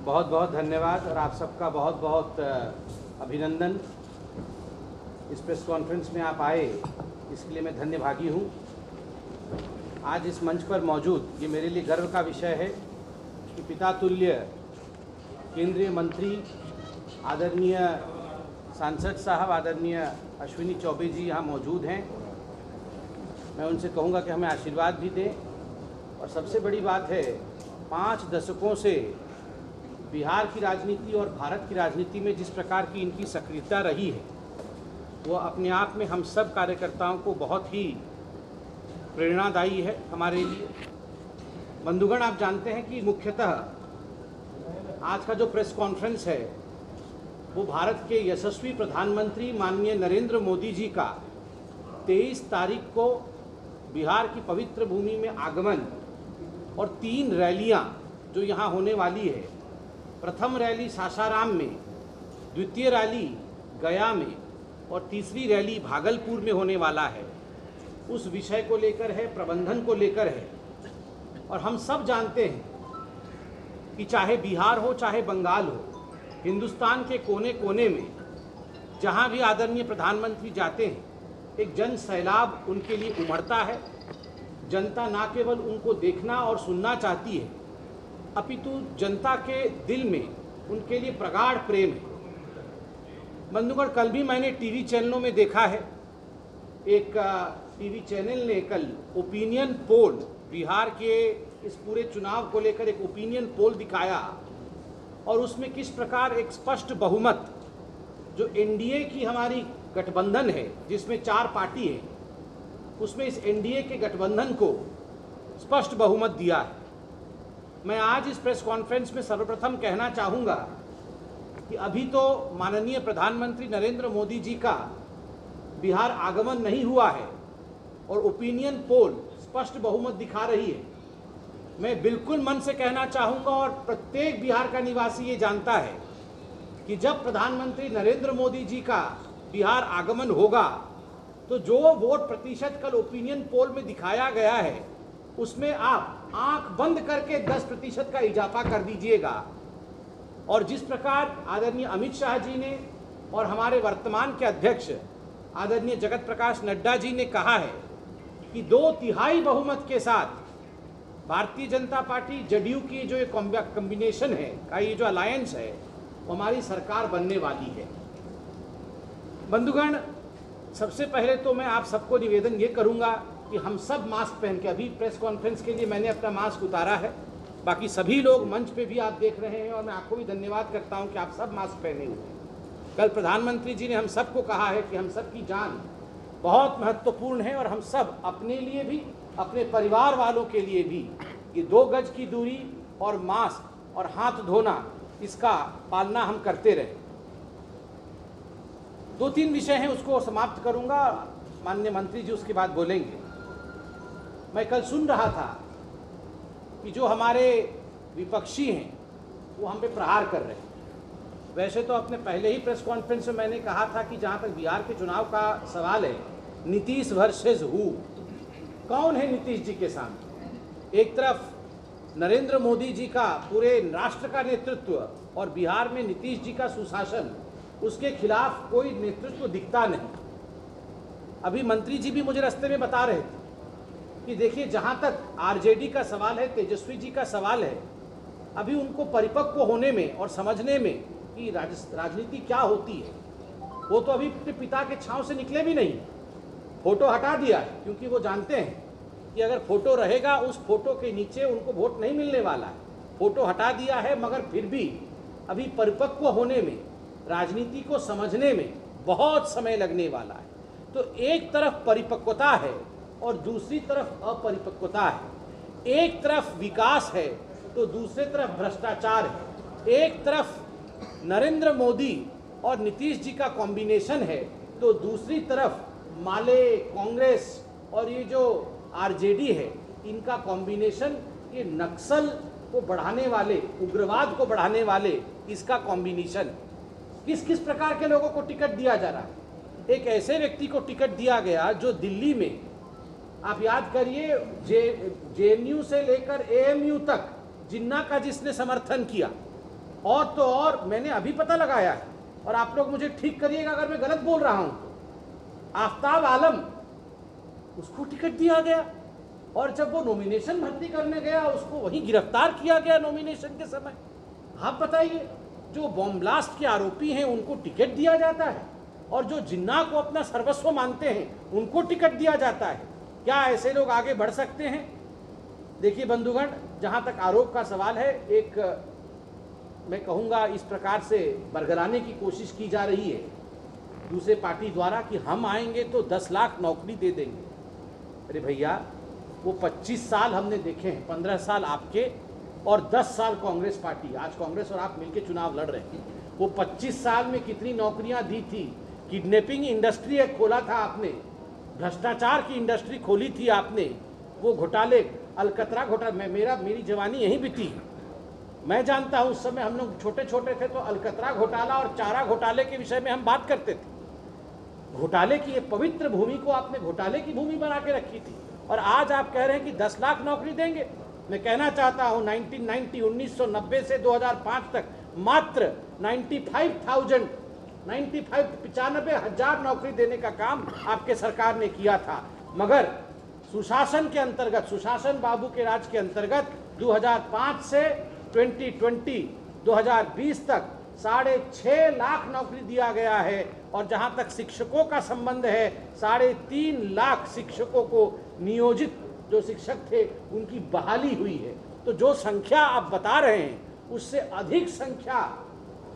बहुत बहुत धन्यवाद और आप सबका बहुत बहुत अभिनंदन। इस प्रेस कॉन्फ्रेंस में आप आए इसके लिए मैं धन्यभागी हूँ। आज इस मंच पर मौजूद ये मेरे लिए गर्व का विषय है कि पिता तुल्य केंद्रीय मंत्री आदरणीय सांसद साहब आदरणीय अश्विनी चौबे जी यहाँ मौजूद हैं। मैं उनसे कहूँगा कि हमें आशीर्वाद भी दें। और सबसे बड़ी बात है, 5 दशकों से बिहार की राजनीति और भारत की राजनीति में जिस प्रकार की इनकी सक्रियता रही है वो अपने आप में हम सब कार्यकर्ताओं को बहुत ही प्रेरणादायी है हमारे लिए। बंधुगण, आप जानते हैं कि मुख्यतः आज का जो प्रेस कॉन्फ्रेंस है वो भारत के यशस्वी प्रधानमंत्री माननीय नरेंद्र मोदी जी का 23 तारीख को बिहार की पवित्र भूमि में आगमन और 3 रैलियां जो यहाँ होने वाली है, प्रथम रैली सासाराम में, द्वितीय रैली गया में और तीसरी रैली भागलपुर में होने वाला है, उस विषय को लेकर है, प्रबंधन को लेकर है। और हम सब जानते हैं कि चाहे बिहार हो चाहे बंगाल हो, हिंदुस्तान के कोने कोने में जहाँ भी आदरणीय प्रधानमंत्री जाते हैं एक जन सैलाब उनके लिए उमड़ता है। जनता ना केवल उनको देखना और सुनना चाहती है अपितु जनता के दिल में उनके लिए प्रगाढ़ प्रेम है। बंधुगण, कल भी मैंने टीवी चैनलों में देखा है, एक टीवी चैनल ने कल ओपिनियन पोल, बिहार के इस पूरे चुनाव को लेकर एक ओपिनियन पोल दिखाया और उसमें किस प्रकार एक स्पष्ट बहुमत जो एनडीए की हमारी गठबंधन है जिसमें 4 पार्टी है, उसमें इस एनडीए के गठबंधन को स्पष्ट बहुमत दिया है। मैं आज इस प्रेस कॉन्फ्रेंस में सर्वप्रथम कहना चाहूँगा कि अभी तो माननीय प्रधानमंत्री नरेंद्र मोदी जी का बिहार आगमन नहीं हुआ है और ओपिनियन पोल स्पष्ट बहुमत दिखा रही है। मैं बिल्कुल मन से कहना चाहूँगा और प्रत्येक बिहार का निवासी ये जानता है कि जब प्रधानमंत्री नरेंद्र मोदी जी का बिहार आगमन होगा तो जो वोट प्रतिशत कल ओपिनियन पोल में दिखाया गया है उसमें आप आंख बंद करके 10% का इजाफा कर दीजिएगा। और जिस प्रकार आदरणीय अमित शाह जी ने और हमारे वर्तमान के अध्यक्ष आदरणीय जगत प्रकाश नड्डा जी ने कहा है कि 2/3 बहुमत के साथ भारतीय जनता पार्टी जदयू की जो ये कॉम्बिनेशन है का ये जो अलायंस है वो हमारी सरकार बनने वाली है। बंधुगण, सबसे पहले तो मैं आप सबको निवेदन ये करूंगा कि हम सब मास्क पहन के, अभी प्रेस कॉन्फ्रेंस के लिए मैंने अपना मास्क उतारा है, बाकी सभी लोग मंच पे भी आप देख रहे हैं और मैं आपको भी धन्यवाद करता हूं कि आप सब मास्क पहने हुए हैं। कल प्रधानमंत्री जी ने हम सबको कहा है कि हम सबकी जान बहुत महत्वपूर्ण है और हम सब अपने लिए भी अपने परिवार वालों के लिए भी ये 2 गज की दूरी और मास्क और हाथ धोना इसका पालना हम करते रहे। 2-3 विषय हैं उसको समाप्त करूंगा, माननीय मंत्री जी उसके बाद बोलेंगे। मैं कल सुन रहा था कि जो हमारे विपक्षी हैं वो हम पे प्रहार कर रहे हैं। वैसे तो अपने पहले ही प्रेस कॉन्फ्रेंस में मैंने कहा था कि जहाँ तक बिहार के चुनाव का सवाल है, नीतीश वर्सेस हु, कौन है नीतीश जी के सामने? एक तरफ नरेंद्र मोदी जी का पूरे राष्ट्र का नेतृत्व और बिहार में नीतीश जी का सुशासन, उसके खिलाफ कोई नेतृत्व दिखता नहीं। अभी मंत्री जी भी मुझे रास्ते में बता रहे थे कि देखिए, जहाँ तक आरजेडी का सवाल है, तेजस्वी जी का सवाल है, अभी उनको परिपक्व होने में और समझने में कि राजनीति क्या होती है, वो तो अभी अपने पिता के छांव से निकले भी नहीं। फोटो हटा दिया है क्योंकि वो जानते हैं कि अगर फोटो रहेगा उस फोटो के नीचे उनको वोट नहीं मिलने वाला है। फोटो हटा दिया है मगर फिर भी अभी परिपक्व होने में, राजनीति को समझने में बहुत समय लगने वाला है। तो एक तरफ परिपक्वता है और दूसरी तरफ अपरिपक्वता है। एक तरफ विकास है तो दूसरी तरफ भ्रष्टाचार है। एक तरफ नरेंद्र मोदी और नीतीश जी का कॉम्बिनेशन है तो दूसरी तरफ माले, कांग्रेस और ये जो आरजेडी है, इनका कॉम्बिनेशन, ये नक्सल को बढ़ाने वाले, उग्रवाद को बढ़ाने वाले, इसका कॉम्बिनेशन। किस किस प्रकार के लोगों को टिकट दिया जा रहा है? एक ऐसे व्यक्ति को टिकट दिया गया जो दिल्ली में, आप याद करिए, जेएनयू से लेकर एएमयू तक जिन्ना का जिसने समर्थन किया, और तो और मैंने अभी पता लगाया है, और आप लोग मुझे ठीक करिएगा अगर मैं गलत बोल रहा हूं, आफ्ताब आलम उसको टिकट दिया गया, और जब वो नॉमिनेशन भर्ती करने गया उसको वहीं गिरफ्तार किया गया नॉमिनेशन के समय। आप बताइए, जो बॉम्ब ब्लास्ट के आरोपी हैं उनको टिकट दिया जाता है, और जो जिन्ना को अपना सर्वस्व मानते हैं उनको टिकट दिया जाता है। क्या ऐसे लोग आगे बढ़ सकते हैं? देखिए बंधुगण, जहां तक आरोप का सवाल है, एक मैं कहूँगा इस प्रकार से बरगलाने की कोशिश की जा रही है दूसरे पार्टी द्वारा कि हम आएंगे तो 10 लाख नौकरी दे देंगे। अरे भैया, वो 25 साल हमने देखे हैं, 15 साल आपके और 10 साल कांग्रेस पार्टी, आज कांग्रेस और आप मिलकर चुनाव लड़ रहे हैं। वो 25 साल में कितनी नौकरियां दी थी? किडनैपिंग इंडस्ट्री एक खोला था आपने, भ्रष्टाचार की इंडस्ट्री खोली थी आपने, वो घोटाले, अलकतरा घोटाला, मेरी जवानी यहीं बीती, मैं जानता हूं। उस समय हम लोग छोटे छोटे थे तो अलकतरा घोटाला और चारा घोटाले के विषय में हम बात करते थे। घोटाले की ये पवित्र भूमि को आपने घोटाले की भूमि बना के रखी थी, और आज आप कह रहे हैं कि 10 लाख नौकरी देंगे। मैं कहना चाहता हूं 1990 से 2005 तक मात्र 95,000 नौकरी देने का काम आपके सरकार ने किया था। मगर सुशासन के अंतर्गत, सुशासन बाबू के राज के अंतर्गत 2005 से 2020 तक 6.5 लाख नौकरी दिया गया है, और जहां तक शिक्षकों का संबंध है 3.5 लाख शिक्षकों को नियोजित जो शिक्षक थे उनकी बहाली हुई है। तो जो संख्या आप बता रहे हैं उससे अधिक संख्या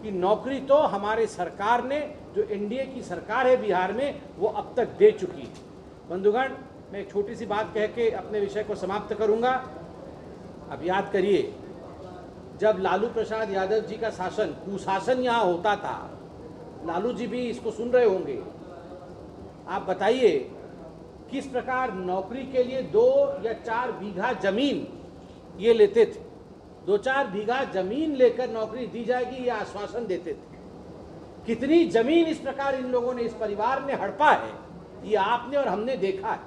की नौकरी तो हमारे सरकार ने, जो एनडीए की सरकार है बिहार में, वो अब तक दे चुकी है। बंधुगण, मैं एक छोटी सी बात कह के अपने विषय को समाप्त करूंगा। अब याद करिए, जब लालू प्रसाद यादव जी का शासन, कुशासन यहाँ होता था, लालू जी भी इसको सुन रहे होंगे, आप बताइए किस प्रकार नौकरी के लिए 2 या 4 बीघा जमीन ये लेते थे। 2-4 बीघा जमीन लेकर नौकरी दी जाएगी ये आश्वासन देते थे। कितनी जमीन इस प्रकार इन लोगों ने, इस परिवार ने हड़पा है, ये आपने और हमने देखा है।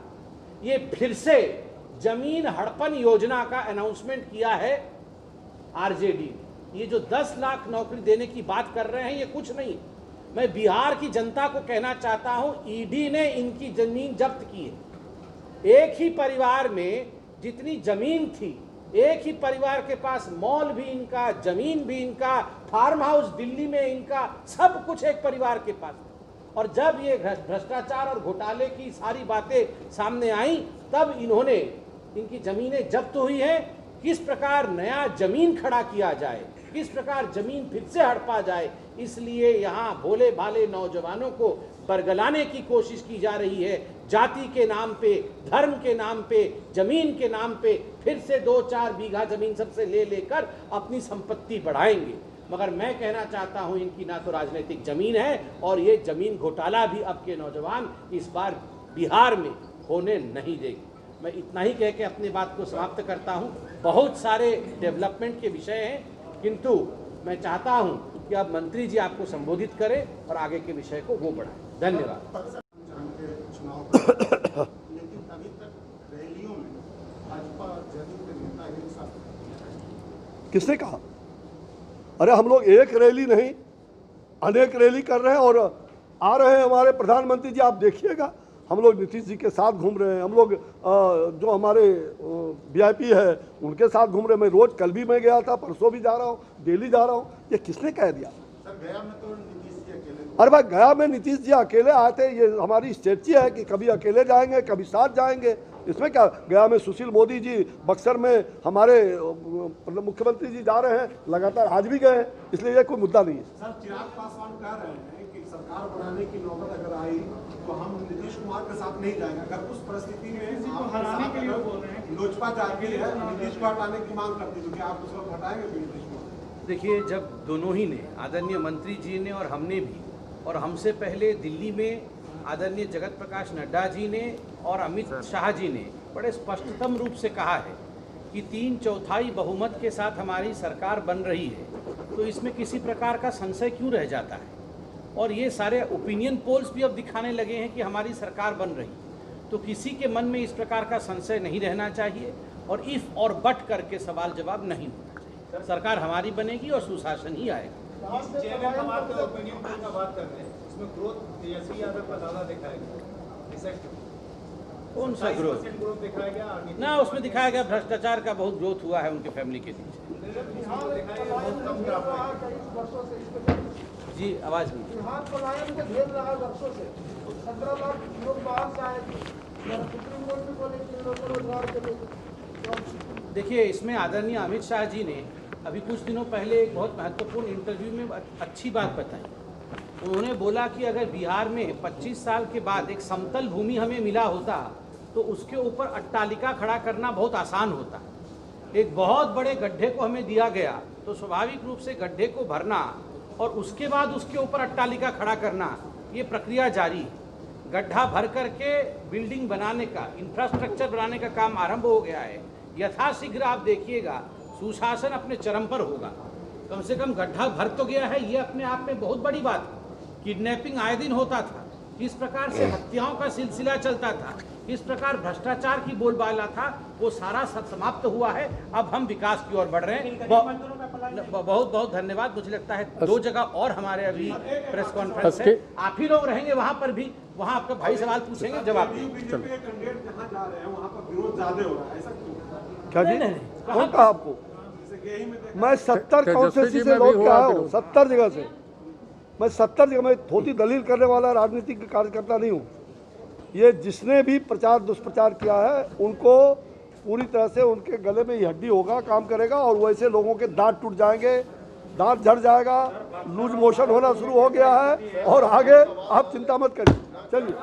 ये फिर से जमीन हड़पन योजना का अनाउंसमेंट किया है आरजेडी। ये जो 10 लाख नौकरी देने की बात कर रहे हैं ये कुछ नहीं। मैं बिहार की जनता को कहना चाहता हूं, ईडी ने इनकी जमीन जब्त की है। एक ही परिवार में जितनी जमीन थी, एक ही परिवार के पास मॉल भी इनका, जमीन भी इनका, फार्म हाउस दिल्ली में इनका, सब कुछ एक परिवार के पास। और जब ये भ्रष्टाचार और घोटाले की सारी बातें सामने आई, तब इन्होंने, इनकी जमीनें जब्त हुई है। किस प्रकार नया जमीन खड़ा किया जाए, किस प्रकार जमीन फिर से हड़पा जाए, इसलिए यहाँ भोले भाले नौजवानों को बरगलाने की कोशिश की जा रही है। जाति के नाम पे, धर्म के नाम पे, जमीन के नाम पे फिर से 2-4 बीघा जमीन सबसे ले लेकर अपनी संपत्ति बढ़ाएंगे। मगर मैं कहना चाहता हूं, इनकी ना तो राजनीतिक जमीन है, और ये जमीन घोटाला भी अब के नौजवान इस बार बिहार में होने नहीं देंगे। मैं इतना ही कह के अपनी बात को समाप्त करता हूं। बहुत सारे डेवलपमेंट के विषय हैं, किंतु मैं चाहता हूं कि अब मंत्री जी आपको संबोधित करें और आगे के विषय को वो बढ़ाएं। धन्यवाद। लेकिन अभी तक रैलियों में भाजपा जदयू के नेता एक साथ, किसने कहा? अरे हम लोग एक रैली नहीं, अनेक रैली कर रहे हैं, और आ रहे हैं हमारे प्रधानमंत्री जी, आप देखिएगा। हम लोग नीतीश जी के साथ घूम रहे हैं, हम लोग जो हमारे वीआईपी है उनके साथ घूम रहे हैं। मैं रोज, कल भी मैं गया था, परसों भी जा रहा हूँ, डेली जा रहा हूँ। ये किसने कह दिया? सर गया में तो नीतीश जी अकेले, अरे भाई, गया में नीतीश जी अकेले आए थे। ये हमारी स्ट्रेटजी है कि कभी अकेले जाएंगे, कभी साथ जाएंगे। इसमें क्या? गया में सुशील मोदी जी, बक्सर में हमारे मुख्यमंत्री जी जा रहे हैं लगातार, आज भी गए हैं, इसलिए ये कोई मुद्दा नहीं है। सर चिराग पासवान कह रहे हैं कि सरकार बनाने की नौबत अगर आई तो हम नीतीश कुमार के साथ नहीं जाएंगे। अगर उस परिस्थिति में हराने के लिए बोल रहे हैं, लोजपा जाती है नीतीश को हटाने की मांग करती है, तो क्या आप उस वक्त हटाएंगे नीतीश कुमार? देखिए, जब दोनों ही ने, आदरणीय मंत्री जी ने और हमने भी, और हमसे पहले दिल्ली में आदरणीय जगत प्रकाश नड्डा जी ने और अमित शाह जी ने बड़े स्पष्टतम रूप से कहा है कि 3/4 बहुमत के साथ हमारी सरकार बन रही है, तो इसमें किसी प्रकार का संशय क्यों रह जाता है। और ये सारे ओपिनियन पोल्स भी अब दिखाने लगे हैं कि हमारी सरकार बन रही, तो किसी के मन में इस प्रकार का संशय नहीं रहना चाहिए, और इफ और बट करके सवाल जवाब नहीं होना चाहिए। सरकार हमारी बनेगी और सुशासन ही आएगा। चेयरमैन का बात कर, ओपिनियन पोल का बात कर रहे हैं, इसमें ग्रोथ तेजस्वी यादव का ज़्यादा दिखाया गया। कौन सा ग्रोथ? ग्रोथ दिखाया गया ना, उसमें दिखाया गया भ्रष्टाचार का बहुत ग्रोथ हुआ है उनके फैमिली के बीच। जी आवाज़ नहीं। बिहार पलायन के घेर रहा वर्षों से, 17 लाख लोग बाहर से आए थे, सुप्रीम कोर्ट भी बोले कि लोगों रोजगार के लिए। देखिए, इसमें आदरणीय अमित शाह जी ने अभी कुछ दिनों पहले एक बहुत महत्वपूर्ण इंटरव्यू में अच्छी बात बताई। उन्होंने बोला कि अगर बिहार में 25 साल के बाद एक समतल भूमि हमें मिला होता तो उसके ऊपर अट्टालिका खड़ा करना बहुत आसान होता। एक बहुत बड़े गड्ढे को हमें दिया गया तो स्वाभाविक रूप से गड्ढे को भरना और उसके बाद उसके ऊपर अट्टालिका खड़ा करना, ये प्रक्रिया जारी है। गड्ढा भर करके बिल्डिंग बनाने का, इंफ्रास्ट्रक्चर बनाने का काम आरंभ हो गया है। यथाशीघ्र आप देखिएगा सुशासन अपने चरम पर होगा। कम से कम गड्ढा भर तो गया है, ये अपने आप में बहुत बड़ी बात है। किडनैपिंग आए दिन होता था, किस प्रकार से हत्याओं का सिलसिला चलता था, किस प्रकार भ्रष्टाचार की बोलबाला था, वो सारा समाप्त हुआ है। अब हम विकास की ओर बढ़ रहे हैं। बहुत बहुत धन्यवाद। मुझे लगता है 2 जगह और हमारे अभी प्रेस कॉन्फ्रेंस है, आप ही लोग रहेंगे वहाँ पर भी, वहाँ आपका भाई सवाल पूछेंगे, जवाब देंगे। बीजेपी के कैंडिडेट जहाँ जा रहे हैं वहाँ पर विरोध ज्यादा हो रहा है, ऐसा क्यों? क्या जी? नहीं। कौन कहा आपको? जैसे यही में देखा मैं 70 कॉन्स्टिट्यूंसी से लौट के आया हूँ, 70 जगह से। मैं 70 जगह, मैं थोड़ी दलील करने वाला राजनीतिक कार्यकर्ता नहीं हूँ। ये जिसने भी प्रचार दुष्प्रचार किया है उनको पूरी तरह से उनके गले में ये हड्डी होगा, काम करेगा, और वैसे लोगों के दांत टूट जाएंगे, दांत झड़ जाएगा, लूज मोशन होना शुरू हो गया है, और आगे आप चिंता मत करिए। चलिए।